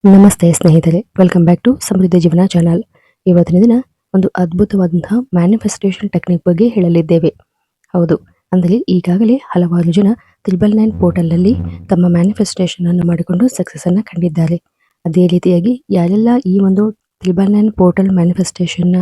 ನಮಸ್ತೆ ಸ್ನೇಹಿತರೆ, welcome back to ಸಮೃದ್ಧ ಜೀವನ ಚಾನಲ್. ಇವತ್ತಿನ ದಿನ ಒಂದು ಅದ್ಭುತವಾದಂತಹ ಮ್ಯಾನಿಫೆಸ್ಟೇಷನ್ ಟೆಕ್ನಿಕ್ ಬಗ್ಗೆ ಹೇಳಲಿದ್ದೇವೆ. ಹೌದು, ಅಂದರೆ ಈಗಾಗಲೇ ಹಲವಾರು ಜನ 999 ಪೋರ್ಟಲ್ನಲ್ಲಿ ತಮ್ಮ ಮ್ಯಾನಿಫೆಸ್ಟೇಷನ್ ಅನ್ನು ಮಾಡಿಕೊಂಡು ಸಕ್ಸಸ್ ಅನ್ನು ಕಂಡಿದ್ದಾರೆ. ಅದೇ ರೀತಿಯಾಗಿ ಯಾರೆಲ್ಲ ಈ ಒಂದು 999 ಪೋರ್ಟಲ್ ಮ್ಯಾನಿಫೆಸ್ಟೇಷನ್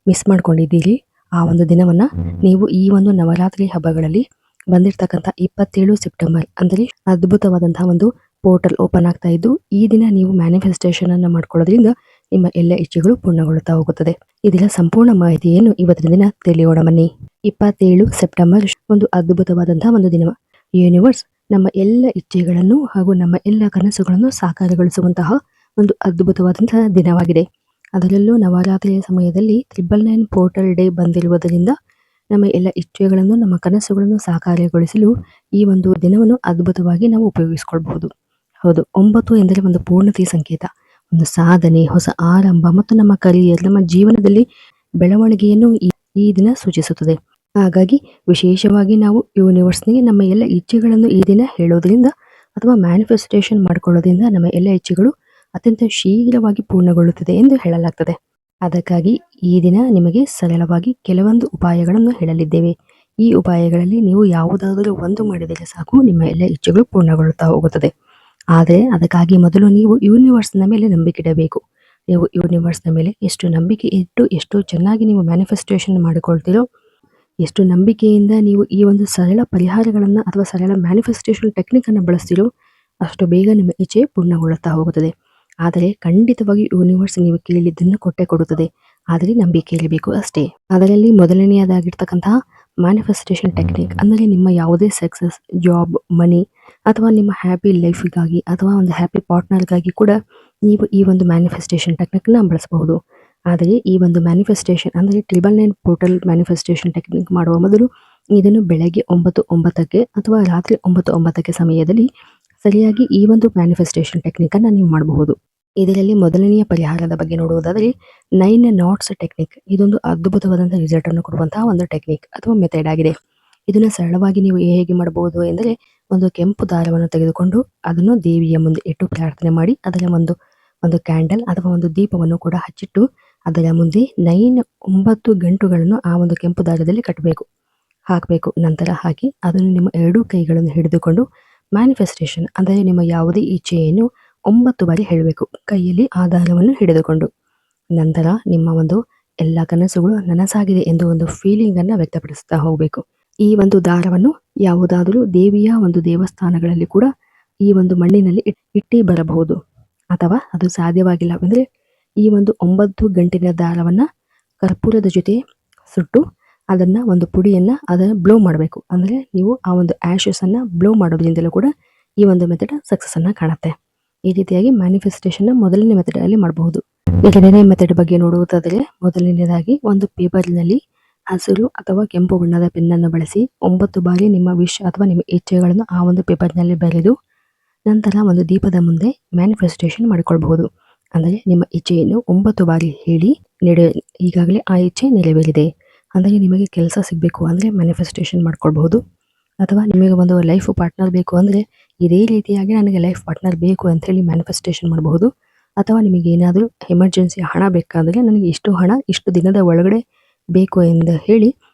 ಮಿಸ್ ಮಾಡ್ಕೊಂಡಿದ್ದೀರಿ, ಆ ಒಂದು ದಿನವನ್ನ ನೀವು ಈ ಒಂದು ನವರಾತ್ರಿ ಹಬ್ಬಗಳಲ್ಲಿ ಬಂದಿರತಕ್ಕಂಥ 27 ಸೆಪ್ಟೆಂಬರ್ ಅಂದರೆ ಅದ್ಭುತವಾದಂತಹ ಒಂದು ಪೋರ್ಟಲ್ ಓಪನ್ ಆಗ್ತಾ ಇದ್ದು, ಈ ದಿನ ನೀವು ಮ್ಯಾನಿಫೆಸ್ಟೇಷನ್ ಅನ್ನ ಮಾಡ್ಕೊಳ್ಳೋದ್ರಿಂದ ನಿಮ್ಮ ಎಲ್ಲ ಇಚ್ಛೆಗಳು ಪೂರ್ಣಗೊಳ್ಳುತ್ತಾ ಹೋಗುತ್ತದೆ. ಇದರ ಸಂಪೂರ್ಣ ಮಾಹಿತಿಯನ್ನು ಇವತ್ತಿನ ದಿನ ತಿಳಿಯೋಣ ಬನ್ನಿ. 27 ಸೆಪ್ಟೆಂಬರ್ ಒಂದು ಅದ್ಭುತವಾದಂತಹ ಒಂದು ದಿನ. ಯೂನಿವರ್ಸ್ ನಮ್ಮ ಎಲ್ಲ ಇಚ್ಛೆಗಳನ್ನು ಹಾಗೂ ನಮ್ಮ ಎಲ್ಲ ಕನಸುಗಳನ್ನು ಸಾಕಾರಗೊಳಿಸುವಂತಹ ಒಂದು ಅದ್ಭುತವಾದಂತಹ ದಿನವಾಗಿದೆ. ಅದರಲ್ಲೂ ನವರಾತ್ರಿಯ ಸಮಯದಲ್ಲಿ 999 ಪೋರ್ಟಲ್ ಡೇ ಬಂದಿರುವುದರಿಂದ ನಮ್ಮ ಎಲ್ಲ ಇಚ್ಛೆಗಳನ್ನು, ನಮ್ಮ ಕನಸುಗಳನ್ನು ಸಾಕಾರಗೊಳಿಸಲು ಈ ಒಂದು ದಿನವನ್ನು ಅದ್ಭುತವಾಗಿ ನಾವು ಉಪಯೋಗಿಸಿಕೊಳ್ಳಬಹುದು. ಹೌದು, 9 ಎಂದರೆ ಒಂದು ಪೂರ್ಣತೆಯ ಸಂಕೇತ, ಒಂದು ಸಾಧನೆ, ಹೊಸ ಆರಂಭ ಮತ್ತು ನಮ್ಮ ಕರಿಯರ್, ನಮ್ಮ ಜೀವನದಲ್ಲಿ ಬೆಳವಣಿಗೆಯನ್ನು ಈ ದಿನ ಸೂಚಿಸುತ್ತದೆ. ಹಾಗಾಗಿ ವಿಶೇಷವಾಗಿ ನಾವು ಯೂನಿವರ್ಸ್ನಿಗೆ ನಮ್ಮ ಎಲ್ಲ ಇಚ್ಛೆಗಳನ್ನು ಈ ದಿನ ಹೇಳೋದ್ರಿಂದ ಅಥವಾ ಮ್ಯಾನಿಫೆಸ್ಟೇಷನ್ ಮಾಡಿಕೊಳ್ಳೋದ್ರಿಂದ ನಮ್ಮ ಎಲ್ಲ ಇಚ್ಛೆಗಳು ಅತ್ಯಂತ ಶೀಘ್ರವಾಗಿ ಪೂರ್ಣಗೊಳ್ಳುತ್ತದೆ ಎಂದು ಹೇಳಲಾಗ್ತದೆ. ಅದಕ್ಕಾಗಿ ಈ ದಿನ ನಿಮಗೆ ಸರಳವಾಗಿ ಕೆಲವೊಂದು ಉಪಾಯಗಳನ್ನು ಹೇಳಲಿದ್ದೇವೆ. ಈ ಉಪಾಯಗಳಲ್ಲಿ ನೀವು ಯಾವುದಾದರೂ ಒಂದು ಮಾಡಿದರೆ ಸಾಕು, ನಿಮ್ಮ ಎಲ್ಲ ಇಚ್ಛೆಗಳು ಪೂರ್ಣಗೊಳ್ಳುತ್ತಾ ಹೋಗುತ್ತದೆ. ಆದರೆ ಅದಕ್ಕಾಗಿ ಮೊದಲು ನೀವು ಯೂನಿವರ್ಸ್ನ ಮೇಲೆ ನಂಬಿಕೆ ಇಡಬೇಕು. ನೀವು ಯೂನಿವರ್ಸ್ನ ಮೇಲೆ ಎಷ್ಟು ನಂಬಿಕೆ ಇಟ್ಟು ಎಷ್ಟು ಚೆನ್ನಾಗಿ ನೀವು ಮ್ಯಾನಿಫೆಸ್ಟೇಷನ್ ಮಾಡಿಕೊಳ್ತೀರೋ, ಎಷ್ಟು ನಂಬಿಕೆಯಿಂದ ನೀವು ಈ ಒಂದು ಸರಳ ಪರಿಹಾರಗಳನ್ನು ಅಥವಾ ಸರಳ ಮ್ಯಾನಿಫೆಸ್ಟೇಷನ್ ಟೆಕ್ನಿಕನ್ನು ಬಳಸ್ತೀರೋ, ಅಷ್ಟು ಬೇಗ ನಿಮ್ಮ ಇಚ್ಛೆ ಪೂರ್ಣಗೊಳ್ಳುತ್ತಾ ಹೋಗುತ್ತದೆ. ಆದರೆ ಖಂಡಿತವಾಗಿ ಯೂನಿವರ್ಸ್ ನೀವು ಕೇಳಿದ್ದನ್ನು ಕೊಟ್ಟೆ ಕೊಡುತ್ತದೆ. ಆದರೆ ನಂಬಿಕೆ ಇರಬೇಕು ಅಷ್ಟೇ. ಅದರಲ್ಲಿ ಮೊದಲನೆಯದಾಗಿರ್ತಕ್ಕಂತಹ ಮ್ಯಾನಿಫೆಸ್ಟೇಷನ್ ಟೆಕ್ನಿಕ್ ಅಂದರೆ ನಿಮ್ಮ ಯಾವುದೇ ಸಕ್ಸಸ್, ಜಾಬ್, ಮನಿ ಅಥವಾ ನಿಮ್ಮ ಹ್ಯಾಪಿ ಲೈಫಿಗಾಗಿ ಅಥವಾ ಒಂದು ಹ್ಯಾಪಿ ಪಾರ್ಟ್ನರ್ಗಾಗಿ ಕೂಡ ನೀವು ಈ ಒಂದು ಮ್ಯಾನಿಫೆಸ್ಟೇಷನ್ ಟೆಕ್ನಿಕ್ನ ಬಳಸಬಹುದು. ಆದರೆ ಈ ಒಂದು ಮ್ಯಾನಿಫೆಸ್ಟೇಷನ್ ಅಂದರೆ 999 ಪೋರ್ಟಲ್ ಮ್ಯಾನಿಫೆಸ್ಟೇಷನ್ ಟೆಕ್ನಿಕ್ ಮಾಡುವ ಮೊದಲು ಇದನ್ನು ಬೆಳಗ್ಗೆ 9:09 ಅಥವಾ ರಾತ್ರಿ 9:09 ಸಮಯದಲ್ಲಿ ಸರಿಯಾಗಿ ಈ ಒಂದು ಮ್ಯಾನಿಫೆಸ್ಟೇಷನ್ ಟೆಕ್ನಿಕ್ ಅನ್ನು ನೀವು ಮಾಡಬಹುದು. ಇದರಲ್ಲಿ ಮೊದಲನೆಯ ಪರಿಹಾರದ ಬಗ್ಗೆ ನೋಡುವುದಾದರೆ 9 ನಾಟ್ಸ್ ಟೆಕ್ನಿಕ್. ಇದೊಂದು ಅದ್ಭುತವಾದಂತಹ ರಿಸಲ್ಟ್ ಅನ್ನು ಕೊಡುವಂತಹ ಒಂದು ಟೆಕ್ನಿಕ್ ಅಥವಾ ಮೆಥಡ್ ಆಗಿದೆ. ಇದನ್ನು ಸರಳವಾಗಿ ನೀವು ಹೇಗೆ ಮಾಡಬಹುದು ಎಂದರೆ, ಒಂದು ಕೆಂಪು ದಾರವನ್ನು ತೆಗೆದುಕೊಂಡು ಅದನ್ನು ದೇವಿಯ ಮುಂದೆ ಇಟ್ಟು ಪ್ರಾರ್ಥನೆ ಮಾಡಿ, ಅದರ ಒಂದು ಕ್ಯಾಂಡಲ್ ಅಥವಾ ಒಂದು ದೀಪವನ್ನು ಕೂಡ ಹಚ್ಚಿಟ್ಟು ಅದರ ಮುಂದೆ 9 ಗಂಟುಗಳನ್ನು ಆ ಒಂದು ಕೆಂಪು ದಾರದಲ್ಲಿ ಹಾಕಬೇಕು. ನಂತರ ಹಾಕಿ ಅದನ್ನು ನಿಮ್ಮ 2 ಕೈಗಳನ್ನು ಹಿಡಿದುಕೊಂಡು ಮ್ಯಾನಿಫೆಸ್ಟೇಷನ್ ಅಂದರೆ ನಿಮ್ಮ ಯಾವುದೇ ಇಚ್ಛೆಯನ್ನು 9 ಬಾರಿ ಹೇಳಬೇಕು, ಕೈಯಲ್ಲಿ ಆ ದಾರವನ್ನು ಹಿಡಿದುಕೊಂಡು. ನಂತರ ನಿಮ್ಮ ಒಂದು ಎಲ್ಲ ಕನಸುಗಳು ನನಸಾಗಿದೆ ಎಂದು ಒಂದು ಫೀಲಿಂಗ್ ಅನ್ನ ವ್ಯಕ್ತಪಡಿಸ್ತಾ ಹೋಗಬೇಕು. ಈ ಒಂದು ದಾರವನ್ನು ಯಾವುದಾದರೂ ದೇವಿಯ ಒಂದು ದೇವಸ್ಥಾನಗಳಲ್ಲಿ ಕೂಡ ಈ ಒಂದು ಮಣ್ಣಿನಲ್ಲಿ ಇಟ್ಟೇ ಬರಬಹುದು. ಅಥವಾ ಅದು ಸಾಧ್ಯವಾಗಿಲ್ಲವೆಂದರೆ ಈ ಒಂದು 9 ಗಂಟಿನ ದಾರವನ್ನ ಕರ್ಪೂರದ ಜೊತೆ ಸುಟ್ಟು ಅದನ್ನ ಒಂದು ಪುಡಿಯನ್ನ ಅದನ್ನ ಬ್ಲೋ ಮಾಡಬೇಕು. ಅಂದ್ರೆ ನೀವು ಆ ಒಂದು ಆಶಸ್ ಅನ್ನ ಬ್ಲೋ ಮಾಡೋದ್ರಿಂದಲೂ ಕೂಡ ಈ ಒಂದು ಮೆಥಡ್ ಸಕ್ಸಸ್ ಅನ್ನ ಕಾಣುತ್ತೆ. ಈ ರೀತಿಯಾಗಿ ಮ್ಯಾನಿಫೆಸ್ಟೇಷನ್ ಮೊದಲನೇ ಮೆಥಡ್ ಅಲ್ಲಿ ಮಾಡಬಹುದು. ಎರಡನೇ ಮೆಥಡ್ ಬಗ್ಗೆ ನೋಡುವುದಾದರೆ, ಮೊದಲನೇದಾಗಿ ಒಂದು ಪೇಪರ್ನಲ್ಲಿ ಹಸಿರು ಅಥವಾ ಕೆಂಪು ಬಣ್ಣದ ಪೆನ್ನನ್ನು ಬಳಸಿ 9 ಬಾರಿ ನಿಮ್ಮ ವಿಶ್ ಅಥವಾ ನಿಮ್ಮ ಇಚ್ಛೆಗಳನ್ನು ಆ ಒಂದು ಪೇಪರ್ನಲ್ಲಿ ಬರೆದು ನಂತರ ಒಂದು ದೀಪದ ಮುಂದೆ ಮ್ಯಾನಿಫೆಸ್ಟೇಷನ್ ಮಾಡಿಕೊಳ್ಬಹುದು. ಅಂದರೆ ನಿಮ್ಮ ಇಚ್ಛೆಯನ್ನು 9 ಬಾರಿ ಹೇಳಿ ಈಗಾಗಲೇ ಆ ಇಚ್ಛೆ ನೆರವೇರಿದೆ. ಅಂದರೆ ನಿಮಗೆ ಕೆಲಸ ಸಿಗಬೇಕು ಅಂದರೆ ಮ್ಯಾನಿಫೆಸ್ಟೇಷನ್ ಮಾಡ್ಕೊಳ್ಬಹುದು. ಅಥವಾ ನಿಮಗೆ ಒಂದು ಲೈಫ್ ಪಾರ್ಟ್ನರ್ ಬೇಕು ಅಂದರೆ ಇದೇ ರೀತಿಯಾಗಿ ನನಗೆ ಲೈಫ್ ಪಾರ್ಟ್ನರ್ ಬೇಕು ಅಂತ ಹೇಳಿ ಮ್ಯಾನಿಫೆಸ್ಟೇಷನ್ ಮಾಡಬಹುದು. ಅಥವಾ ನಿಮಗೆ ಏನಾದರೂ ಎಮರ್ಜೆನ್ಸಿ ಹಣ ಬೇಕಾದರೆ ನನಗೆ ಇಷ್ಟು ಹಣ ಇಷ್ಟು ದಿನದ ಒಳಗಡೆ ಬೇಕು ಎಂದು ಹೇಳಿ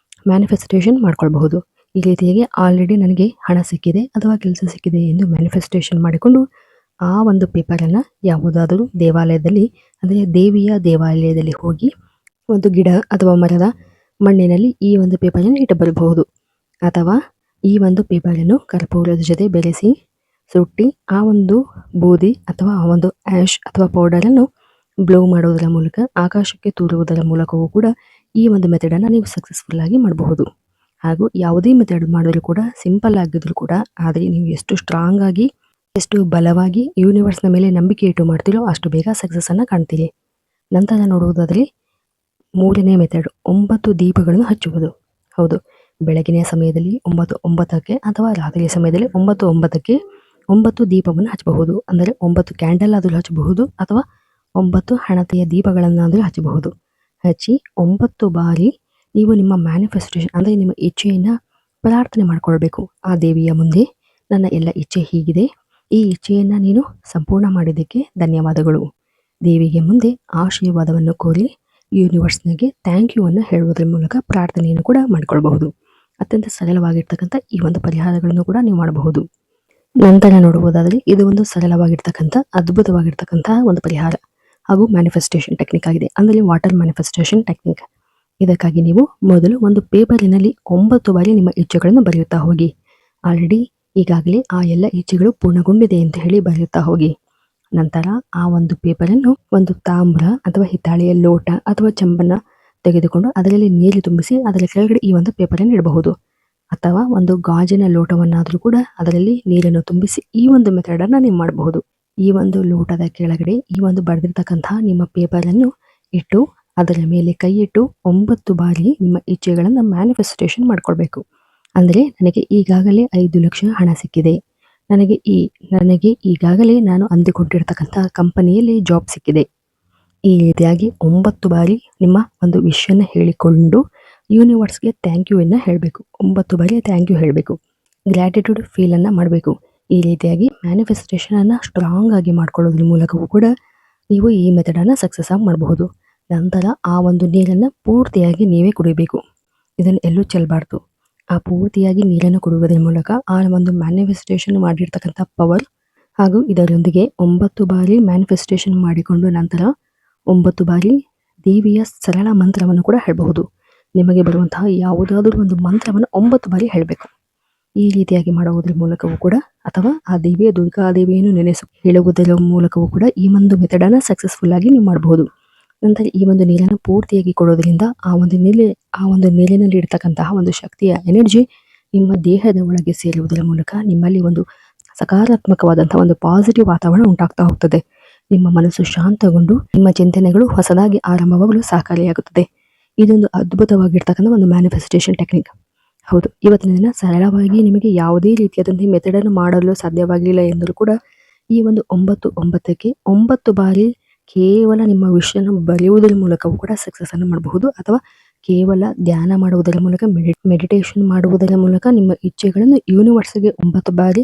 ಮ್ಯಾನಿಫೆಸ್ಟೇಷನ್ ಮಾಡ್ಕೊಳ್ಬಹುದು. ಈ ರೀತಿಯಾಗಿ ಆಲ್ರೆಡಿ ನನಗೆ ಹಣ ಸಿಕ್ಕಿದೆ ಅಥವಾ ಕೆಲಸ ಸಿಕ್ಕಿದೆ ಎಂದು ಮ್ಯಾನಿಫೆಸ್ಟೇಷನ್ ಮಾಡಿಕೊಂಡು ಆ ಒಂದು ಪೇಪರನ್ನು ಯಾವುದಾದರೂ ದೇವಾಲಯದಲ್ಲಿ ಅಂದರೆ ದೇವಿಯ ದೇವಾಲಯದಲ್ಲಿ ಹೋಗಿ ಒಂದು ಗಿಡ ಅಥವಾ ಮರದ ಮಣ್ಣಿನಲ್ಲಿ ಈ ಒಂದು ಪೇಪರನ್ನು ಇಟ್ಟು ಬರಬಹುದು. ಅಥವಾ ಈ ಒಂದು ಪೇಪರನ್ನು ಕರ್ಪೂರದ ಜೊತೆ ಬೆರೆಸಿ ಸುಟ್ಟಿ ಆ ಒಂದು ಬೂದಿ ಅಥವಾ ಆ ಒಂದು ಆಶ್ ಅಥವಾ ಪೌಡರನ್ನು ಬ್ಲೋ ಮಾಡುವುದರ ಮೂಲಕ ಆಕಾಶಕ್ಕೆ ತೂರುವುದರ ಮೂಲಕವೂ ಕೂಡ ಈ ಒಂದು ಮೆಥಡನ್ನು ನೀವು ಸಕ್ಸಸ್ಫುಲ್ ಆಗಿ ಮಾಡಬಹುದು. ಹಾಗೂ ಯಾವುದೇ ಮೆಥಡ್ ಮಾಡಿದ್ರು ಕೂಡ ಸಿಂಪಲ್ ಆಗಿದ್ರು ಕೂಡ, ಆದರೆ ನೀವು ಎಷ್ಟು ಸ್ಟ್ರಾಂಗ್ ಆಗಿ ಎಷ್ಟು ಬಲವಾಗಿ ಯೂನಿವರ್ಸ್ನ ಮೇಲೆ ನಂಬಿಕೆ ಇಟ್ಟು ಮಾಡ್ತೀರೋ ಅಷ್ಟು ಬೇಗ ಸಕ್ಸಸ್ ಅನ್ನ ಕಾಣ್ತೀರಿ. ನಂತರ ನೋಡುವುದಾದರೆ ಮೂರನೇ ಮೆಥಡ್ 9 ದೀಪಗಳನ್ನು ಹಚ್ಚುವುದು. ಹೌದು, ಬೆಳಗಿನ ಸಮಯದಲ್ಲಿ 9:09 ಅಥವಾ ರಾತ್ರಿಯ ಸಮಯದಲ್ಲಿ 9:09 9 ದೀಪವನ್ನು ಹಚ್ಚಬಹುದು. ಅಂದರೆ 9 ಕ್ಯಾಂಡಲ್ ಆದರೂ ಹಚ್ಚಬಹುದು ಅಥವಾ 9 ಹಣತೆಯ ದೀಪಗಳನ್ನಾದರೂ ಹಚ್ಚಬಹುದು. ಹಚ್ಚಿ 9 ಬಾರಿ ನೀವು ನಿಮ್ಮ ಮ್ಯಾನಿಫೆಸ್ಟೇಷನ್ ಅಂದರೆ ನಿಮ್ಮ ಇಚ್ಛೆಯನ್ನು ಪ್ರಾರ್ಥನೆ ಮಾಡಿಕೊಳ್ಬೇಕು. ಆ ದೇವಿಯ ಮುಂದೆ ನನ್ನ ಎಲ್ಲ ಇಚ್ಛೆ ಹೀಗಿದೆ, ಈ ಇಚ್ಛೆಯನ್ನ ನೀನು ಸಂಪೂರ್ಣ ಮಾಡಿದ್ದಕ್ಕೆ ಧನ್ಯವಾದಗಳು. ದೇವಿಗೆ ಮುಂದೆ ಆಶೀರ್ವಾದವನ್ನು ಕೋರಿ ಯೂನಿವರ್ಸ್‌ನಿಗೆ ಥ್ಯಾಂಕ್ ಯು ಅನ್ನು ಹೇಳುವುದರ ಮೂಲಕ ಪ್ರಾರ್ಥನೆಯನ್ನು ಕೂಡ ಮಾಡಿಕೊಳ್ಳಬಹುದು. ಅತ್ಯಂತ ಸರಳವಾಗಿರ್ತಕ್ಕಂಥ ಈ ಒಂದು ಪರಿಹಾರಗಳನ್ನು ಕೂಡ ನೀವು ಮಾಡಬಹುದು. ನಂತರ ನೋಡುವುದಾದರೆ ಇದು ಒಂದು ಸರಳವಾಗಿರ್ತಕ್ಕಂಥ ಅದ್ಭುತವಾಗಿರ್ತಕ್ಕಂತಹ ಒಂದು ಪರಿಹಾರ ಹಾಗೂ ಮ್ಯಾನಿಫೆಸ್ಟೇಷನ್ ಟೆಕ್ನಿಕ್ ಆಗಿದೆ. ಅಂದರೆ ವಾಟರ್ ಮ್ಯಾನಿಫೆಸ್ಟೇಷನ್ ಟೆಕ್ನಿಕ್. ಇದಕ್ಕಾಗಿ ನೀವು ಮೊದಲು ಒಂದು ಪೇಪರಿನಲ್ಲಿ 9 ಬಾರಿ ನಿಮ್ಮ ಇಚ್ಛೆಗಳನ್ನು ಬರೆಯುತ್ತಾ ಹೋಗಿ. ಆಲ್ರೆಡಿ ಈಗಾಗಲೇ ಆ ಎಲ್ಲ ಇಚ್ಛೆಗಳು ಪೂರ್ಣಗೊಂಡಿದೆ ಅಂತ ಹೇಳಿ ಬರೆಯುತ್ತಾ ಹೋಗಿ. ನಂತರ ಆ ಒಂದು ಪೇಪರನ್ನು ಒಂದು ತಾಮ್ರ ಅಥವಾ ಹಿತ್ತಾಳೆಯ ಲೋಟ ಅಥವಾ ಚೆಂಬನ್ನ ತೆಗೆದುಕೊಂಡು ಅದರಲ್ಲಿ ನೀರು ತುಂಬಿಸಿ ಅದರ ಕೆಳಗಡೆ ಈ ಒಂದು ಪೇಪರನ್ನು ಇಡಬಹುದು. ಅಥವಾ ಒಂದು ಗಾಜಿನ ಲೋಟವನ್ನಾದರೂ ಕೂಡ ಅದರಲ್ಲಿ ನೀರನ್ನು ತುಂಬಿಸಿ ಈ ಒಂದು ಮೆಥಡನ್ನು ನೀವು ಮಾಡಬಹುದು. ಈ ಒಂದು ಲೋಟದ ಕೆಳಗಡೆ ಈ ಒಂದು ಬರೆದಿರ್ತಕ್ಕಂತಹ ನಿಮ್ಮ ಪೇಪರನ್ನು ಇಟ್ಟು ಅದರ ಮೇಲೆ ಕೈ ಇಟ್ಟು 9 ಬಾರಿ ನಿಮ್ಮ ಇಚ್ಛೆಗಳನ್ನು ಮ್ಯಾನಿಫೆಸ್ಟೇಷನ್ ಮಾಡ್ಕೊಳ್ಬೇಕು. ಅಂದರೆ ನನಗೆ ಈಗಾಗಲೇ 5 ಲಕ್ಷ ಹಣ ಸಿಕ್ಕಿದೆ, ನನಗೆ ಈಗಾಗಲೇ ನಾನು ಅಂದುಕೊಂಡಿರ್ತಕ್ಕಂಥ ಕಂಪನಿಯಲ್ಲಿ ಜಾಬ್ ಸಿಕ್ಕಿದೆ. ಈ ರೀತಿಯಾಗಿ 9 ಬಾರಿ ನಿಮ್ಮ ಒಂದು ವಿಷಯನ ಹೇಳಿಕೊಂಡು ಯೂನಿವರ್ಸ್ಗೆ ಥ್ಯಾಂಕ್ ಯು ಅನ್ನು ಹೇಳಬೇಕು. 9 ಬಾರಿ ಥ್ಯಾಂಕ್ ಯು ಹೇಳಬೇಕು. ಗ್ರ್ಯಾಟಿಟ್ಯೂಡ್ ಫೀಲನ್ನು ಮಾಡಬೇಕು. ಈ ರೀತಿಯಾಗಿ ಮ್ಯಾನಿಫೆಸ್ಟೇಷನನ್ನು ಸ್ಟ್ರಾಂಗ್ ಆಗಿ ಮಾಡ್ಕೊಳ್ಳೋದ್ರ ಮೂಲಕವೂ ಕೂಡ ನೀವು ಈ ಮೆಥಡನ್ನು ಸಕ್ಸಸ್ ಆಗಿ ಮಾಡಬಹುದು. ನಂತರ ಆ ಒಂದು ನೀರನ್ನು ಪೂರ್ತಿಯಾಗಿ ನೀವೇ ಕುಡಿಬೇಕು. ಇದನ್ನು ಎಲ್ಲೂ ಚೆಲ್ಲಬಾರ್ದು. ಆ ಪೂರ್ತಿಯಾಗಿ ನೀರನ್ನು ಕುಡಿಯುವುದರ ಮೂಲಕ ಆ ಒಂದು ಮ್ಯಾನಿಫೆಸ್ಟೇಷನ್ ಮಾಡಿರ್ತಕ್ಕಂಥ ಪವರ್ ಹಾಗೂ ಇದರೊಂದಿಗೆ 9 ಬಾರಿ ಮ್ಯಾನಿಫೆಸ್ಟೇಷನ್ ಮಾಡಿಕೊಂಡು ನಂತರ 9 ಬಾರಿ ದೇವಿಯ ಸರಳ ಮಂತ್ರವನ್ನು ಕೂಡ ಹೇಳಬಹುದು. ನಿಮಗೆ ಬರುವಂತಹ ಯಾವುದಾದರೂ ಒಂದು ಮಂತ್ರವನ್ನು 9 ಬಾರಿ ಹೇಳಬೇಕು. ಈ ರೀತಿಯಾಗಿ ಮಾಡುವುದರ ಮೂಲಕವೂ ಕೂಡ ಅಥವಾ ಆ ದೇವಿಯ ದುರ್ಗಾದೇವಿಯನ್ನು ಹೇಳುವುದರ ಮೂಲಕವೂ ಕೂಡ ಈ ಒಂದು ಮೆಥಡನ್ನು ಸಕ್ಸಸ್ಫುಲ್ ಆಗಿ ನೀವು ಮಾಡಬಹುದು. ನಂತರ ಈ ಒಂದು ನೀರನ್ನು ಪೂರ್ತಿಯಾಗಿ ಕೊಡೋದ್ರಿಂದ ಆ ಒಂದು ನೀರಿನಲ್ಲಿ ಇರ್ತಕ್ಕಂತಹ ಒಂದು ಶಕ್ತಿಯ ಎನರ್ಜಿ ನಿಮ್ಮ ದೇಹದ ಒಳಗೆ ಸೇರುವುದರ ಮೂಲಕ ನಿಮ್ಮಲ್ಲಿ ಒಂದು ಸಕಾರಾತ್ಮಕವಾದಂತಹ ಒಂದು ಪಾಸಿಟಿವ್ ವಾತಾವರಣ ಉಂಟಾಗ್ತಾ ಹೋಗ್ತದೆ. ನಿಮ್ಮ ಮನಸ್ಸು ಶಾಂತಗೊಂಡು ನಿಮ್ಮ ಚಿಂತನೆಗಳು ಹೊಸದಾಗಿ ಆರಂಭವಾಗಲು ಸಹಕಾರಿಯಾಗುತ್ತದೆ. ಇದೊಂದು ಅದ್ಭುತವಾಗಿರ್ತಕ್ಕಂಥ ಒಂದು ಮ್ಯಾನಿಫೆಸ್ಟೇಷನ್ ಟೆಕ್ನಿಕ್. ಹೌದು, ಇವತ್ತಿನ ದಿನ ಸರಳವಾಗಿ ನಿಮಗೆ ಯಾವುದೇ ರೀತಿಯಾದಂತಹ ಮೆಥಡನ್ನು ಮಾಡಲು ಸಾಧ್ಯವಾಗಿಲ್ಲ ಎಂದರೂ ಕೂಡ ಈ ಒಂದು 9ಕ್ಕೆ 9 ಬಾರಿ ಕೇವಲ ನಿಮ್ಮ ವಿಷಯನ ಬರೆಯುವುದರ ಮೂಲಕವೂ ಕೂಡ ಸಕ್ಸಸ್ ಅನ್ನು ಮಾಡಬಹುದು. ಅಥವಾ ಕೇವಲ ಧ್ಯಾನ ಮಾಡುವುದರ ಮೂಲಕ ಮೆಡಿಟೇಷನ್ ಮಾಡುವುದರ ಮೂಲಕ ನಿಮ್ಮ ಇಚ್ಛೆಗಳನ್ನು ಯೂನಿವರ್ಸ್ಗೆ 9 ಬಾರಿ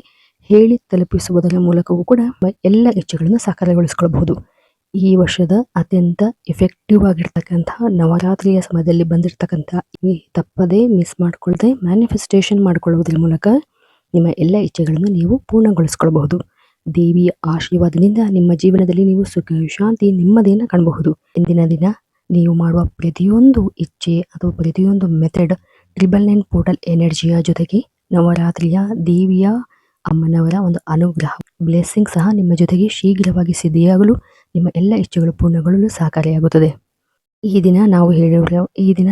ಹೇಳಿ ತಲುಪಿಸುವುದರ ಮೂಲಕವೂ ಕೂಡ ಎಲ್ಲ ಇಚ್ಛೆಗಳನ್ನು ಸಾಕಾರಗೊಳಿಸಿಕೊಳ್ಳಬಹುದು. ಈ ವರ್ಷದ ಅತ್ಯಂತ ಎಫೆಕ್ಟಿವ್ ಆಗಿರ್ತಕ್ಕಂತಹ ನವರಾತ್ರಿಯ ಸಮಯದಲ್ಲಿ ಬಂದಿರತಕ್ಕಂಥ ತಪ್ಪದೆ ಮಿಸ್ ಮಾಡಿಕೊಳ್ಳದೆ ಮ್ಯಾನಿಫೆಸ್ಟೇಷನ್ ಮಾಡಿಕೊಳ್ಳುವುದರ ಮೂಲಕ ನಿಮ್ಮ ಎಲ್ಲ ಇಚ್ಛೆಗಳನ್ನು ನೀವು ಪೂರ್ಣಗೊಳಿಸಿಕೊಳ್ಳಬಹುದು. ದೇವಿಯ ಆಶೀರ್ವಾದದಿಂದ ನಿಮ್ಮ ಜೀವನದಲ್ಲಿ ನೀವು ಸುಖ, ಶಾಂತಿ, ನೆಮ್ಮದಿಯನ್ನು ಕಾಣಬಹುದು. ಇಂದಿನ ದಿನ ನೀವು ಮಾಡುವ ಪ್ರತಿಯೊಂದು ಇಚ್ಛೆ ಅಥವಾ ಪ್ರತಿಯೊಂದು ಮೆಥಡ್ 999 ಪೋರ್ಟಲ್ ಎನರ್ಜಿಯ ಜೊತೆಗೆ ನವರಾತ್ರಿಯ ದೇವಿಯ ಅಮ್ಮನವರ ಒಂದು ಅನುಗ್ರಹ ಬ್ಲೆಸ್ಸಿಂಗ್ ಸಹ ನಿಮ್ಮ ಜೊತೆಗೆ ಶೀಘ್ರವಾಗಿ ಸಿದ್ಧಿಯಾಗಲು ನಿಮ್ಮ ಎಲ್ಲ ಇಚ್ಛೆಗಳು ಪೂರ್ಣಗೊಳ್ಳಲು ಸಹಕಾರಿಯಾಗುತ್ತದೆ. ಈ ದಿನ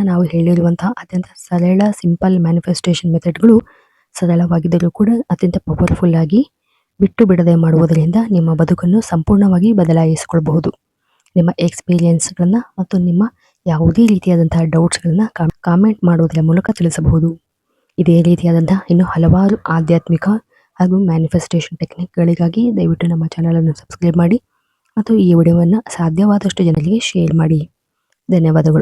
ನಾವು ಹೇಳಿರುವಂತಹ ಅತ್ಯಂತ ಸರಳ ಸಿಂಪಲ್ ಮ್ಯಾನಿಫೆಸ್ಟೇಷನ್ ಮೆಥಡ್ಗಳು ಸರಳವಾಗಿದ್ದರೂ ಕೂಡ ಅತ್ಯಂತ ಪವರ್ಫುಲ್ ಆಗಿ ಬಿಟ್ಟು ಬಿಡದೆ ಮಾಡುವುದರಿಂದ ನಿಮ್ಮ ಬದುಕನ್ನು ಸಂಪೂರ್ಣವಾಗಿ ಬದಲಾಯಿಸಿಕೊಳ್ಳಬಹುದು. ನಿಮ್ಮ ಎಕ್ಸ್ಪೀರಿಯನ್ಸ್ಗಳನ್ನು ಮತ್ತು ನಿಮ್ಮ ಯಾವುದೇ ರೀತಿಯಾದಂತಹ ಡೌಟ್ಸ್ಗಳನ್ನು ಕಾಮೆಂಟ್ ಮಾಡುವುದರ ಮೂಲಕ ತಿಳಿಸಬಹುದು. ಇದೇ ರೀತಿಯಾದಂತಹ ಇನ್ನು ಹಲವಾರು ಆಧ್ಯಾತ್ಮಿಕ ಹಾಗೂ ಮ್ಯಾನಿಫೆಸ್ಟೇಷನ್ ಟೆಕ್ನಿಕ್ಗಳಿಗಾಗಿ ದಯವಿಟ್ಟು ನಮ್ಮ ಚಾನಲನ್ನು ಸಬ್ಸ್ಕ್ರೈಬ್ ಮಾಡಿ ಮತ್ತು ಈ ವಿಡಿಯೋವನ್ನು ಸಾಧ್ಯವಾದಷ್ಟು ಜನರಿಗೆ ಶೇರ್ ಮಾಡಿ. ಧನ್ಯವಾದಗಳು.